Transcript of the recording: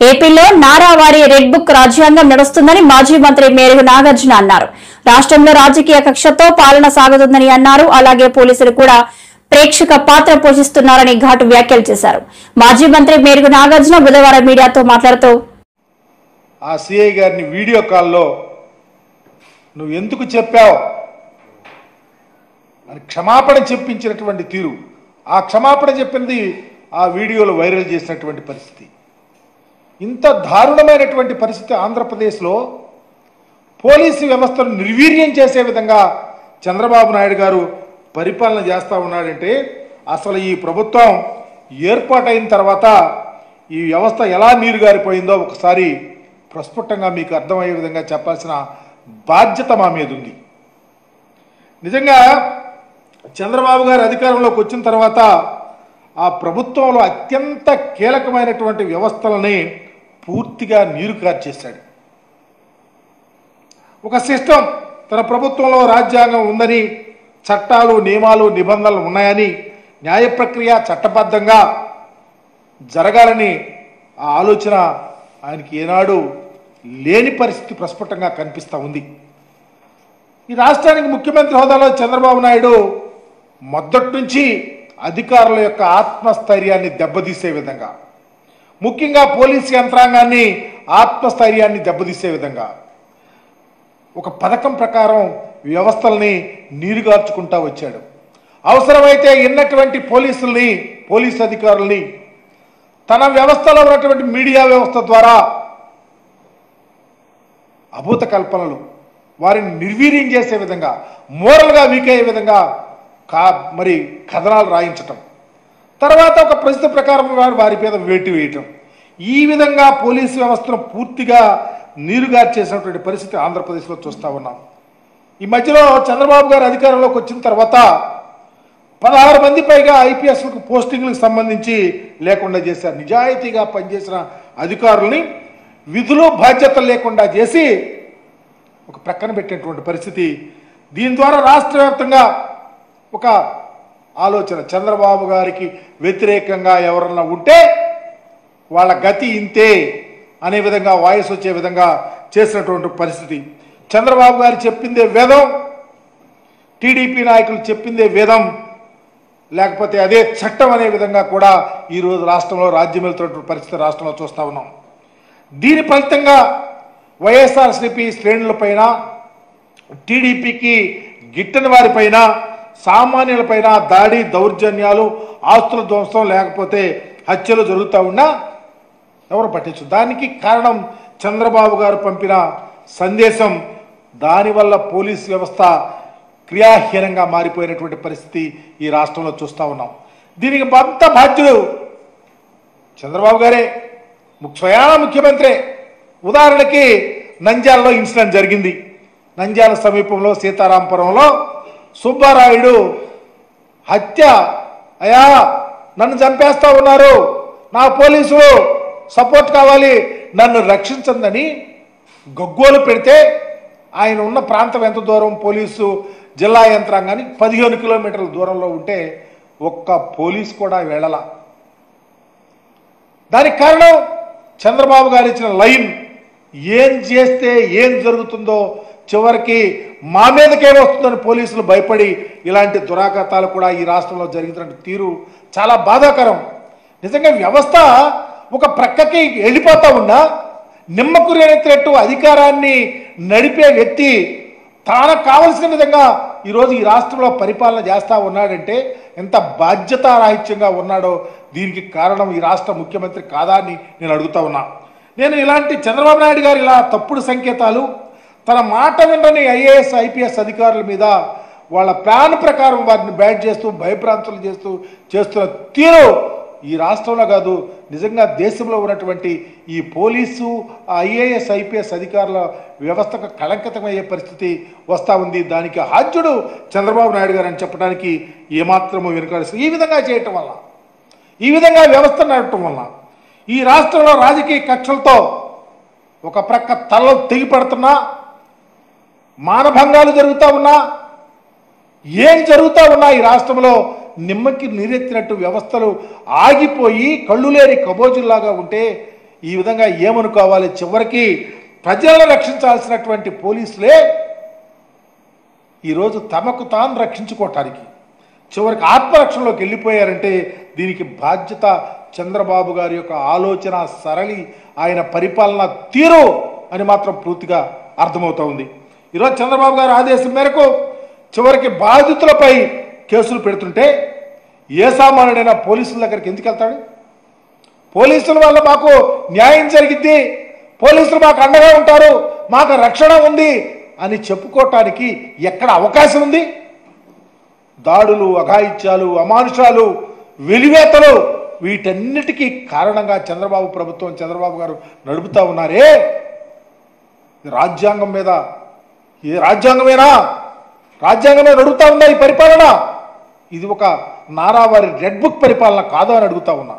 ఏపీలో నారావారి red book రాజ్యాంగం నడుస్తుందని మాజీ మంత్రి మేరుగు నాగార్జున అన్నారు. రాష్ట్రంలో రాజకీయ కక్షతో పాలన సాగుతుందని అన్నారు. అలాగే పోలీసులు కూడా ప్రేక్షక పాత్ర పోషిస్తున్నారని ఘాటు వ్యాఖ్యలు చేశారు. మాజీ మంత్రి మేరుగు నాగార్జున బుధవారం మీడియాతో మాట్లాడుతూ ఆ సిఐ గారిని వీడియో కాల్లో నువ్వు ఎందుకు చెప్పావు అని క్షమాపణ చెప్పించినటువంటి తీరు, ఆ క్షమాపణ చెప్పింది ఆ వీడియోలో వైరల్ చేసినటువంటి పరిస్థితి. ఇంత దారుణమైనటువంటి పరిస్థితి ఆంధ్రప్రదేశ్లో పోలీసు వ్యవస్థను నిర్వీర్యం చేసే విధంగా చంద్రబాబు నాయుడు గారు పరిపాలన చేస్తూ ఉన్నాడంటే అసలు ఈ ప్రభుత్వం ఏర్పాటైన తర్వాత ఈ వ్యవస్థ ఎలా నీరుగారిపోయిందో ఒకసారి ప్రస్ఫుటంగా మీకు అర్థమయ్యే విధంగా చెప్పాల్సిన బాధ్యత మా మీద ఉంది. నిజంగా చంద్రబాబు గారు అధికారంలోకి వచ్చిన తర్వాత ఆ ప్రభుత్వంలో అత్యంత కీలకమైనటువంటి వ్యవస్థలని పూర్తిగా నీరు కార్చేశాడు. ఒక సిస్టమ్, తన ప్రభుత్వంలో రాజ్యాంగం ఉందని, చట్టాలు నియమాలు నిబంధనలు ఉన్నాయని, న్యాయ ప్రక్రియ చట్టబద్ధంగా జరగాలని ఆ ఆలోచన ఆయనకి ఏనాడు లేని పరిస్థితి ప్రస్ఫుటంగా కనిపిస్తూ ఉంది. ఈ రాష్ట్రానికి ముఖ్యమంత్రి హోదాలో చంద్రబాబు నాయుడు మొదటి నుంచి అధికారుల యొక్క ఆత్మస్థైర్యాన్ని దెబ్బతీసే విధంగా, ముఖ్యంగా పోలీసు యంత్రాంగాన్ని ఆత్మస్థైర్యాన్ని దెబ్బతీసే విధంగా ఒక పథకం ప్రకారం వ్యవస్థల్ని నీరుగార్చుకుంటా వచ్చాడు. అవసరమైతే ఉన్నటువంటి పోలీసు అధికారుల్ని తన వ్యవస్థలో ఉన్నటువంటి మీడియా వ్యవస్థ ద్వారా అభూత కల్పనలు, వారిని నిర్వీర్యం చేసే విధంగా, మోరల్గా వీక్ అయ్యే విధంగా మరి కథనాలు రాయించటం, తర్వాత ఒక పరిస్థితి ప్రకారం వారి మీద వేటు వేయటం, ఈ విధంగా పోలీసు వ్యవస్థను పూర్తిగా నీరుగార్చేసినటువంటి పరిస్థితి ఆంధ్రప్రదేశ్లో చూస్తూ ఉన్నాం. ఈ మధ్యలో చంద్రబాబు గారు అధికారంలోకి వచ్చిన తర్వాత 16 మంది పైగా ఐపీఎస్లకు పోస్టింగ్లకు సంబంధించి లేకుండా చేశారు. నిజాయితీగా పనిచేసిన అధికారుల్ని విధులు బాధ్యతలు లేకుండా చేసి ఒక ప్రక్కన పెట్టేటువంటి పరిస్థితి. దీని ద్వారా రాష్ట్ర వ్యాప్తంగా ఒక ఆలోచన, చంద్రబాబు గారికి వ్యతిరేకంగా ఎవరన్నా ఉంటే వాళ్ళ గతి ఇంతే అనే విధంగా వాయిస్ వచ్చే విధంగా చేసినటువంటి పరిస్థితి. చంద్రబాబు గారు చెప్పిందే వేదం, టీడీపీ నాయకులు చెప్పిందే వేదం, లేకపోతే అదే చట్టం అనే విధంగా కూడా ఈరోజు రాష్ట్రంలో రాజ్యం వెళ్తున్నటువంటి పరిస్థితి రాష్ట్రంలో చూస్తూ ఉన్నాం. దీని ఫలితంగా వైఎస్ఆర్సీపీ శ్రేణులపైన, టీడీపీకి గిట్టని వారిపైన, సామాన్యులపైన దాడి, దౌర్జన్యాలు, ఆస్తుల ధ్వంసం, లేకపోతే హత్యలు జరుగుతూ ఉన్నా ఎవరు పట్టించు. దానికి కారణం చంద్రబాబు గారు పంపిన సందేశం. దానివల్ల పోలీస్ వ్యవస్థ క్రియాహీనంగా మారిపోయినటువంటి పరిస్థితి ఈ రాష్ట్రంలో చూస్తూ ఉన్నాం. దీనికి అంత బాధ్యుడు చంద్రబాబు గారే, స్వయాన ముఖ్యమంత్రి. ఉదాహరణకి నంద్యాలలో ఇన్సిడెంట్ జరిగింది. నంద్యాల సమీపంలో సీతారాంపురంలో సుబ్బారాయుడు హత్య, అయ్యా నన్ను చంపేస్తా ఉన్నారు, నా పోలీసులు సపోర్ట్ కావాలి, నన్ను రక్షించందని గగ్గోలు పెడితే ఆయన ఉన్న ప్రాంతం ఎంత దూరం, పోలీసు జిల్లా యంత్రాంగానికి 15 కిలోమీటర్ల దూరంలో ఉంటే ఒక్క పోలీసు కూడా వెళ్ళల. దానికి కారణం చంద్రబాబు గారు ఇచ్చిన లైన్. ఏం చేస్తే ఏం జరుగుతుందో చివరికి మా మీదకే వస్తుందని పోలీసులు భయపడి ఇలాంటి దురాఘాతాలు కూడా ఈ రాష్ట్రంలో జరుగుతున్న తీరు చాలా బాధాకరం. నిజంగా వ్యవస్థ ఒక ప్రక్కకి వెళ్ళిపోతా ఉన్నా నిమ్మకు రేనెత్తినట్టు అధికారాన్ని నడిపే వ్యక్తి తనకు కావలసిన విధంగా ఈరోజు ఈ రాష్ట్రంలో పరిపాలన చేస్తూ ఉన్నాడంటే ఎంత బాధ్యతారాహిత్యంగా ఉన్నాడో దీనికి కారణం ఈ రాష్ట్ర ముఖ్యమంత్రి కాదా అని నేను అడుగుతా ఉన్నా. నేను ఇలాంటి చంద్రబాబు నాయుడు గారు ఇలా తప్పుడు సంకేతాలు, తన మాట వినని ఐఏఎస్ ఐపీఎస్ అధికారుల మీద వాళ్ళ ప్లాన్ ప్రకారం వారిని బ్యాట్ చేస్తూ భయభ్రాంతులు చేస్తున్న తీరు ఈ రాష్ట్రంలో కాదు, నిజంగా దేశంలో ఉన్నటువంటి ఈ పోలీసు, ఐఏఎస్ ఐపీఎస్ అధికారుల వ్యవస్థకు కళంకితమయ్యే పరిస్థితి వస్తూ ఉంది. దానికి హాజ్యుడు చంద్రబాబు నాయుడు గారు అని చెప్పడానికి ఏమాత్రమూ వెనుకాడుతుంది. ఈ విధంగా చేయటం వల్ల, ఈ విధంగా వ్యవస్థ నడపటం వల్ల ఈ రాష్ట్రంలో రాజకీయ కక్షలతో ఒక ప్రక్క తలలో తెగిపడుతున్నా, మానభంగాలు జరుగుతూ ఉన్నా, ఏం జరుగుతూ ఉన్నా ఈ రాష్ట్రంలో నిమ్మకి నీరెత్తినట్టు వ్యవస్థలు ఆగిపోయి కళ్ళు లేని కబోజుల్లాగా ఉంటే ఈ విధంగా ఏమనుకోవాలి? చివరికి ప్రజలను రక్షించాల్సినటువంటి పోలీసులే ఈరోజు తమకు తాను రక్షించుకోవటానికి చివరికి ఆత్మరక్షణలోకి వెళ్ళిపోయారంటే దీనికి బాధ్యత చంద్రబాబు గారి యొక్క ఆలోచన సరళి, ఆయన పరిపాలన తీరు అని మాత్రం పూర్తిగా అర్థమవుతా ఉంది. ఈరోజు చంద్రబాబు గారి ఆదేశం మేరకు చివరికి బాధితులపై కేసులు పెడుతుంటే ఏ సామాన్యుడైనా పోలీసుల దగ్గరికి ఎందుకు వెళ్తాడు? పోలీసుల వల్ల మాకు న్యాయం జరిగిద్ది, పోలీసులు మాకు అండగా ఉంటారు, మాకు రక్షణ ఉంది అని చెప్పుకోవటానికి ఎక్కడ అవకాశం ఉంది? దాడులు, అఘాయిత్యాలు, అమానుషాలు, వెలివేతలు వీటన్నిటికీ కారణంగా చంద్రబాబు ప్రభుత్వం, చంద్రబాబు గారు నడుపుతా ఉన్నారే. రాజ్యాంగం మీద ఏ రాజ్యాంగమేనా? రాజ్యాంగమే నడుపుతా ఉందా ఈ పరిపాలన? ఇది ఒక నారావారి రెడ్ బుక్ పరిపాలన కాదా అని అడుగుతా ఉన్నా.